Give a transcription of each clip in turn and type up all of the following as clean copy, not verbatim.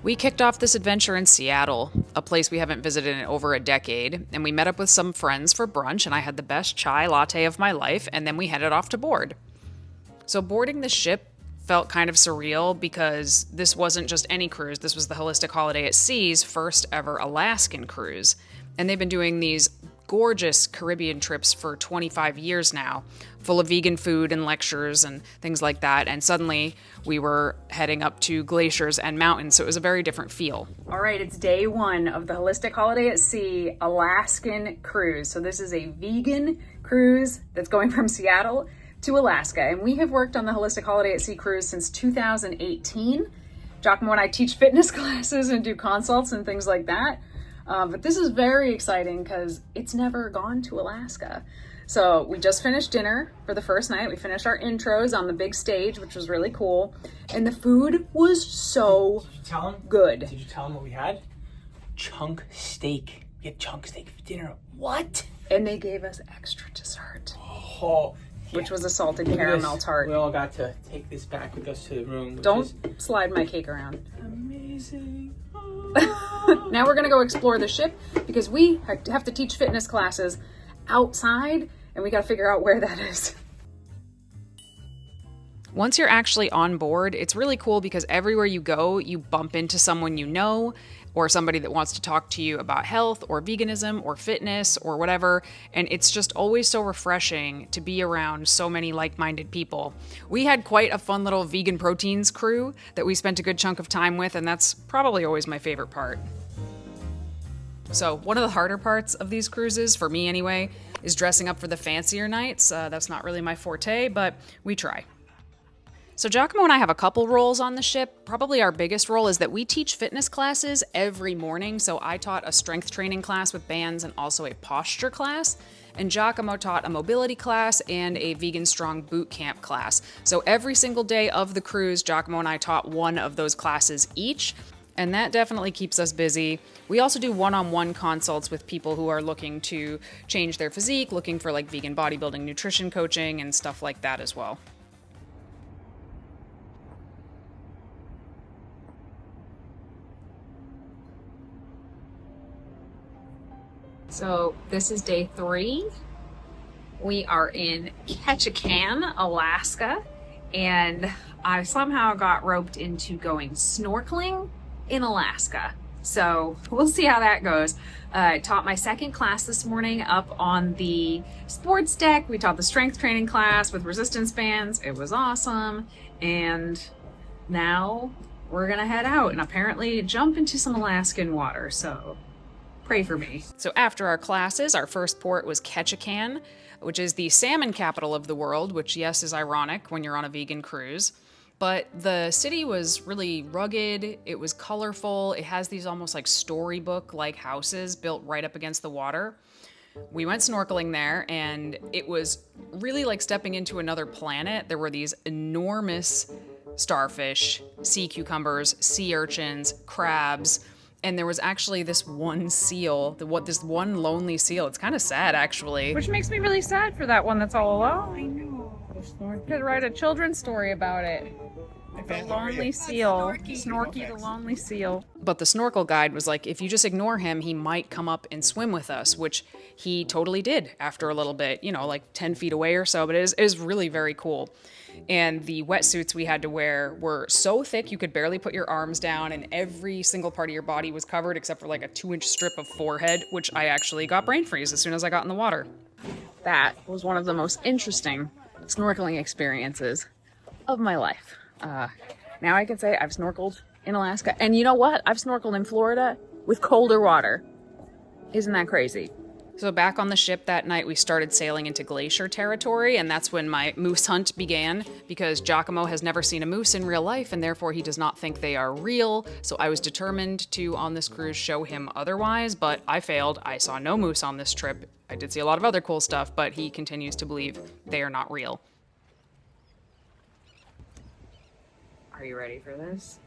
We kicked off this adventure in Seattle, a place we haven't visited in over a decade, and we met up with some friends for brunch, and I had the best chai latte of my life, and then we headed off to board. So boarding the ship felt kind of surreal because this wasn't just any cruise, this was the Holistic Holiday at Sea's first ever Alaskan cruise. And they've been doing these gorgeous Caribbean trips for 25 years now, full of vegan food and lectures and things like that. And suddenly we were heading up to glaciers and mountains, so it was a very different feel. All right, it's day one of the Holistic Holiday at Sea Alaskan cruise. So this is a vegan cruise that's going from Seattle to Alaska. And we have worked on the Holistic Holiday at Sea cruise since 2018. 𝐿𝐿𝐼𝐻𝐿 and I teach fitness classes and do consults and things like that. But this is very exciting because it's never gone to Alaska. So we just finished dinner for the first night. We finished our intros on the big stage, which was really cool. And the food was so good. Did you tell them what we had? Chunk steak. We had chunk steak for dinner. What? And they gave us extra dessert. Oh, yeah. Which was a salted caramel tart. We all got to take this back with us to the room. Don't slide my cake around. Amazing. Now we're going to go explore the ship because we have to teach fitness classes outside and we got to figure out where that is. Once you're actually on board, it's really cool because everywhere you go, you bump into someone you know or somebody that wants to talk to you about health or veganism or fitness or whatever. And it's just always so refreshing to be around so many like-minded people. We had quite a fun little VeganProteins crew that we spent a good chunk of time with, and that's probably always my favorite part. So one of the harder parts of these cruises, for me anyway, is dressing up for the fancier nights. That's not really my forte, but we try. So 𝐿𝐿𝐼𝐻𝐿 and I have a couple roles on the ship. Probably our biggest role is that we teach fitness classes every morning. So I taught a strength training class with bands and also a posture class. And 𝐿𝐿𝐼𝐻𝐿 taught a mobility class and a vegan strong boot camp class. So every single day of the cruise, 𝐿𝐿𝐼𝐻𝐿 and I taught one of those classes each. And that definitely keeps us busy. We also do one-on-one consults with people who are looking to change their physique, looking for like vegan bodybuilding, nutrition coaching, and stuff like that as well. So this is day 3. We are in Ketchikan, Alaska, and I somehow got roped into going snorkeling in Alaska. So we'll see how that goes. I taught my second class this morning up on the sports deck. We taught the strength training class with resistance bands. It was awesome. And now we're gonna head out and apparently jump into some Alaskan water. So pray for me. So after our classes, our first port was Ketchikan, which is the salmon capital of the world, which yes, is ironic when you're on a vegan cruise. But the city was really rugged, it was colorful, it has these almost like storybook-like houses built right up against the water. We went snorkeling there and it was really like stepping into another planet. There were these enormous starfish, sea cucumbers, sea urchins, crabs, and there was actually this one seal, this one lonely seal. It's kind of sad, actually. Which makes me really sad for that one that's all alone. I know. Could write a children's story about it. The lonely seal. Snorky the lonely seal. But the snorkel guide was like, if you just ignore him, he might come up and swim with us, which he totally did after a little bit, you know, like 10 feet away or so, but it is really very cool. And the wetsuits we had to wear were so thick you could barely put your arms down, and every single part of your body was covered except for like a 2-inch strip of forehead, which I actually got brain freeze as soon as I got in the water. That was one of the most interesting snorkeling experiences of my life. Now I can say I've snorkeled in Alaska, and you know what? I've snorkeled in Florida with colder water. Isn't that crazy? So back on the ship that night, we started sailing into glacier territory, and that's when my moose hunt began, because 𝐿𝐿𝐼𝐻𝐿 has never seen a moose in real life, and therefore he does not think they are real. So I was determined to, on this cruise, show him otherwise, but I failed. I saw no moose on this trip. I did see a lot of other cool stuff, but he continues to believe they are not real. Are you ready for this?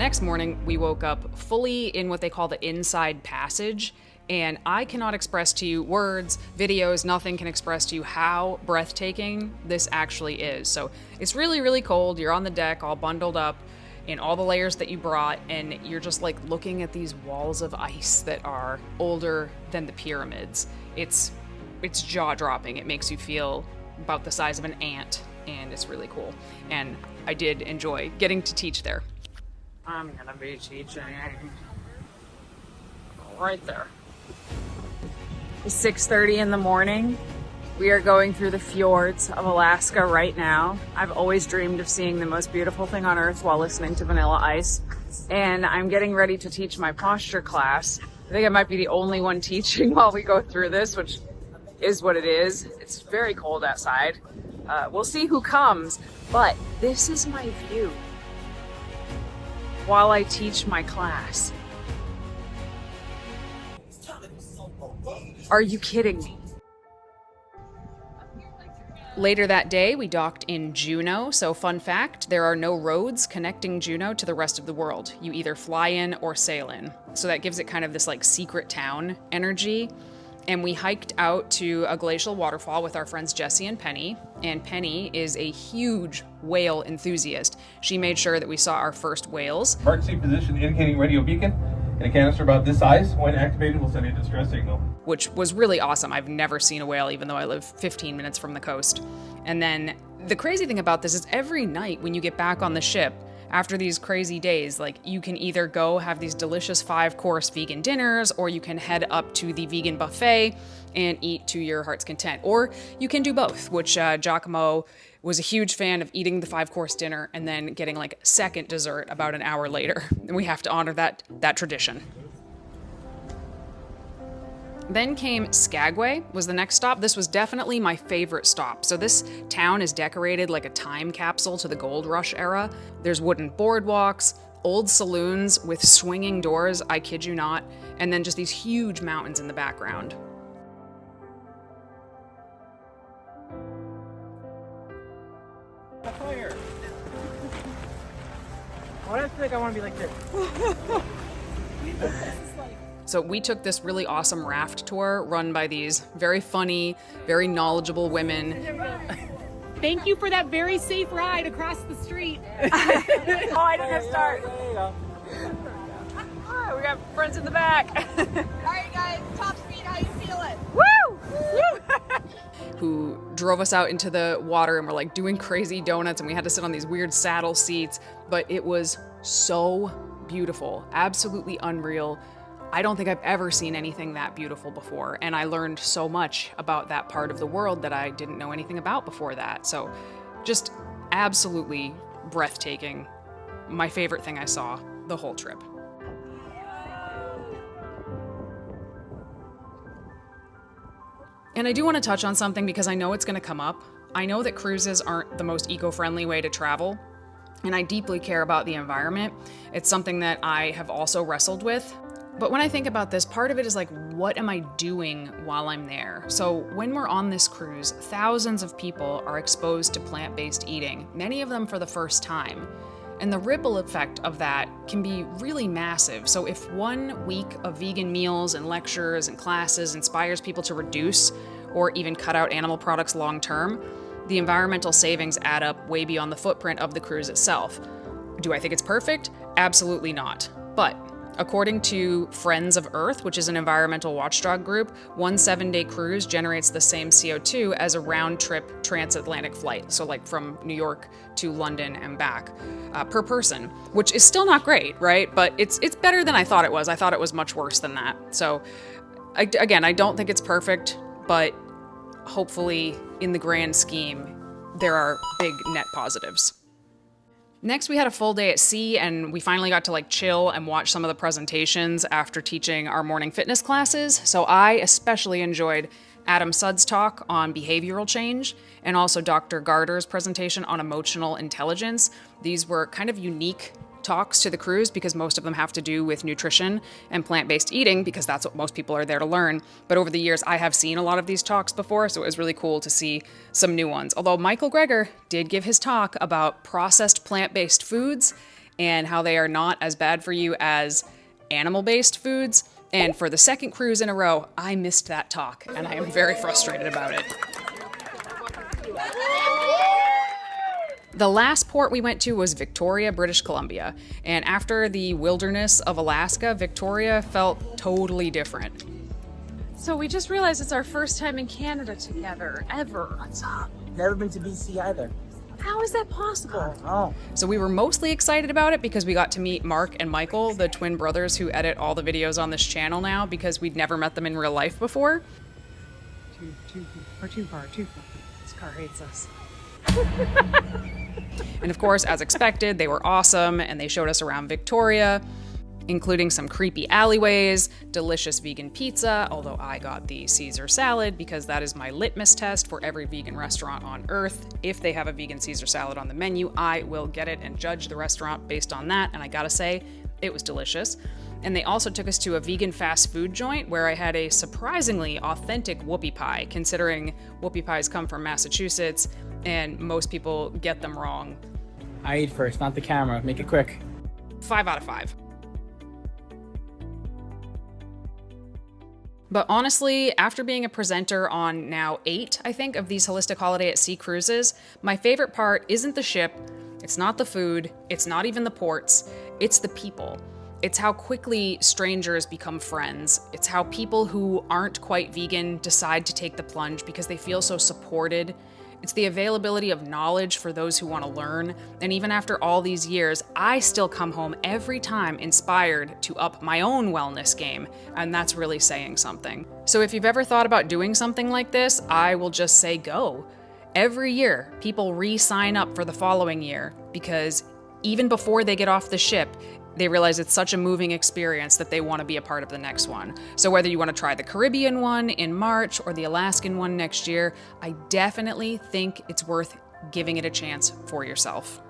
next morning, we woke up fully in what they call the inside passage. And I cannot express to you words, videos, nothing can express to you how breathtaking this actually is. So it's really, really cold. You're on the deck all bundled up in all the layers that you brought, and you're just like looking at these walls of ice that are older than the pyramids. It's jaw-dropping. It makes you feel about the size of an ant, and it's really cool. And I did enjoy getting to teach there. I'm gonna be teaching right there. It's 6:30 in the morning. We are going through the fjords of Alaska right now. I've always dreamed of seeing the most beautiful thing on earth while listening to Vanilla Ice. And I'm getting ready to teach my posture class. I think I might be the only one teaching while we go through this, which is what it is. It's very cold outside. We'll see who comes, but this is my view while I teach my class. Are you kidding me? Later that day, we docked in Juneau. So fun fact, there are no roads connecting Juneau to the rest of the world. You either fly in or sail in. So that gives it kind of this like secret town energy. And we hiked out to a glacial waterfall with our friends Jesse and Penny. And Penny is a huge whale enthusiast. She made sure that we saw our first whales. Emergency position indicating radio beacon. And a canister about this size, when activated, will send a distress signal. Which was really awesome. I've never seen a whale, even though I live 15 minutes from the coast. And then the crazy thing about this is every night when you get back on the ship, after these crazy days, like you can either go have these delicious 5-course vegan dinners, or you can head up to the vegan buffet and eat to your heart's content. Or you can do both, which 𝐬𝐮𝐞𝐿 was a huge fan of eating the 5-course dinner and then getting like second dessert about an hour later. And we have to honor that tradition. Then came Skagway, was the next stop. This was definitely my favorite stop. So this town is decorated like a time capsule to the gold rush era. There's wooden boardwalks, old saloons with swinging doors, I kid you not, and then just these huge mountains in the background. Fire. Why do I feel like I want to be like this? So we took this really awesome raft tour run by these very funny, very knowledgeable women. Thank you for that very safe ride across the street. Oh, I didn't have start. We got friends in the back. All right, guys, top speed, how you feeling? Woo! Who drove us out into the water and were like doing crazy donuts, and we had to sit on these weird saddle seats, but it was so beautiful, absolutely unreal. I don't think I've ever seen anything that beautiful before, and I learned so much about that part of the world that I didn't know anything about before that. So just absolutely breathtaking. My favorite thing I saw the whole trip. And I do want to touch on something because I know it's going to come up. I know that cruises aren't the most eco-friendly way to travel, and I deeply care about the environment. It's something that I have also wrestled with. But when I think about this, part of it is like, what am I doing while I'm there? So when we're on this cruise, thousands of people are exposed to plant-based eating, many of them for the first time. And the ripple effect of that can be really massive. So if 1 week of vegan meals and lectures and classes inspires people to reduce or even cut out animal products long term, the environmental savings add up way beyond the footprint of the cruise itself. Do I think it's perfect? Absolutely not. But according to Friends of Earth, which is an environmental watchdog group, 1 7-day cruise generates the same CO2 as a round-trip transatlantic flight, so like from New York to London and back, per person, which is still not great, right? But it's better than I thought it was. I thought it was much worse than that. So again, I don't think it's perfect, but hopefully in the grand scheme, there are big net positives. Next, we had a full day at sea, and we finally got to like chill and watch some of the presentations after teaching our morning fitness classes. So I especially enjoyed 𝐼𝐸 talk on behavioral change and also Dr. Garter's presentation on emotional intelligence. These were kind of unique talks to the cruise because most of them have to do with nutrition and plant-based eating because that's what most people are there to learn. But over the years, I have seen a lot of these talks before, so it was really cool to see some new ones. Although Michael Greger did give his talk about processed plant-based foods, and how they are not as bad for you as animal-based foods. And for the second cruise in a row, I missed that talk, and I am very frustrated about it. The last port we went to was Victoria, British Columbia, and after the wilderness of Alaska, Victoria felt totally different. So we just realized it's our first time in Canada together, ever. What's up? Never been to BC either. How is that possible? Oh. So we were mostly excited about it because we got to meet Mark and Michael, the twin brothers who edit all the videos on this channel now, because we'd never met them in real life before. Too far. This car hates us. And of course, as expected, they were awesome, and they showed us around Victoria, including some creepy alleyways, delicious vegan pizza, although I got the Caesar salad because that is my litmus test for every vegan restaurant on earth. If they have a vegan Caesar salad on the menu, I will get it and judge the restaurant based on that, and I gotta say, it was delicious. And they also took us to a vegan fast food joint where I had a surprisingly authentic whoopie pie, considering whoopie pies come from Massachusetts, and most people get them wrong. I eat first, not the camera. Make it quick. 5 out of 5. But honestly, after being a presenter on now 8, I think, of these Holistic Holiday at Sea cruises, my favorite part isn't the ship, it's not the food, it's not even the ports, it's the people. It's how quickly strangers become friends. It's how people who aren't quite vegan decide to take the plunge because they feel so supported. It's the availability of knowledge for those who want to learn. And even after all these years, I still come home every time inspired to up my own wellness game. And that's really saying something. So if you've ever thought about doing something like this, I will just say go. Every year, people re-sign up for the following year because even before they get off the ship, they realize it's such a moving experience that they want to be a part of the next one. So whether you want to try the Caribbean one in March or the Alaskan one next year, I definitely think it's worth giving it a chance for yourself.